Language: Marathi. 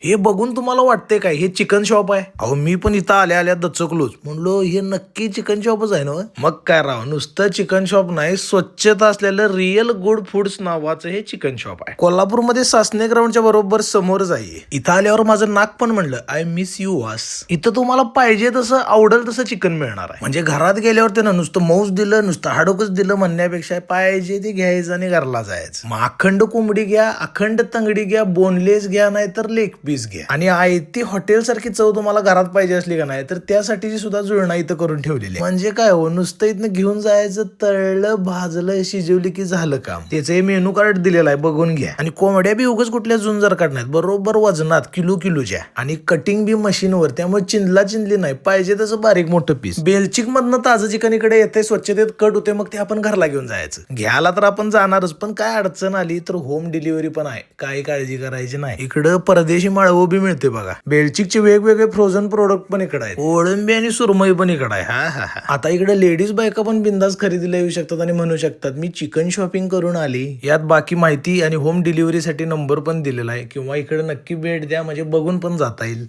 हे बघून तुम्हाला वाटते काय हे चिकन शॉप आहे? अहो मी पण इथं आल्या आल्या दचकलोच, म्हणलो हे नक्की चिकन शॉपच आहे ना? मग काय राव, नुसतं चिकन शॉप नाही, स्वच्छता असलेलं रिअल गुड फूड्स नावाचं हे चिकन शॉप आहे. कोल्हापूरमध्ये सासने ग्राउंडच्या बरोबर समोरच आहे. इथं आल्यावर माझं नाक पण म्हणलं आय मिस यू वास. इथं तुम्हाला पाहिजे तसं आवडेल तसं चिकन मिळणार आहे. म्हणजे घरात गेल्यावर त्यानं नुसतं मौस दिलं, नुसतं हाडोकच दिलं म्हणण्यापेक्षा पाहिजे ते घ्यायचं आणि घरला जायचं. मग अखंड कोंबडी घ्या, अखंड तंगडी घ्या, बोनलेस घ्या, नाही तर लेग पीस घ्या. आणि आयती हॉटेल सारखी चव तुम्हाला घरात पाहिजे असली का नाही, तर त्यासाठीची सुद्धा जुळणा इथं करून ठेवलेली. म्हणजे काय हो, नुसतं इथनं घेऊन जायचं, तळलं भाजलं शिजवली की झालं काम. त्याचं मेनू कार्ड दिलेलं आहे, बघून घ्या. आणि कोंबड्या बी उगाच कुठल्या झुंजार काढण्यात, बरोबर वजनात किलोच्या. आणि कटिंग बी मशीनवर, त्यामुळे चिंदली नाही, पाहिजे तसं बारीक मोठं पीस. बेलचिक मधनं ताजं चिकन इकडे येते, स्वच्छतेत कट होते, मग ते आपण घरला घेऊन जायचं. घ्यायला तर आपण जाणारच, पण काय अडचण आली तर होम डिलिव्हरी पण आहे, काही काळजी करायची नाही. इकडं परदेशी माळवं बी मिळते बघा. बेलचिकचे वेगवेगळे फ्रोझन प्रोडक्ट पण इकडे आहेत. कोळंबी आणि सुरमई पण इकडे आहे. हा. आता इकडे लेडीज बायका पण बिंदास खरेदीला येऊ शकतात आणि म्हणू शकतात मी चिकन शॉपिंग करून आली. यात बाकी माहिती आणि होम डिलिव्हरीसाठी नंबर पण दिलेला आहे, किंवा इकडे नक्की भेट द्या, म्हणजे बघून पण जाता येईल.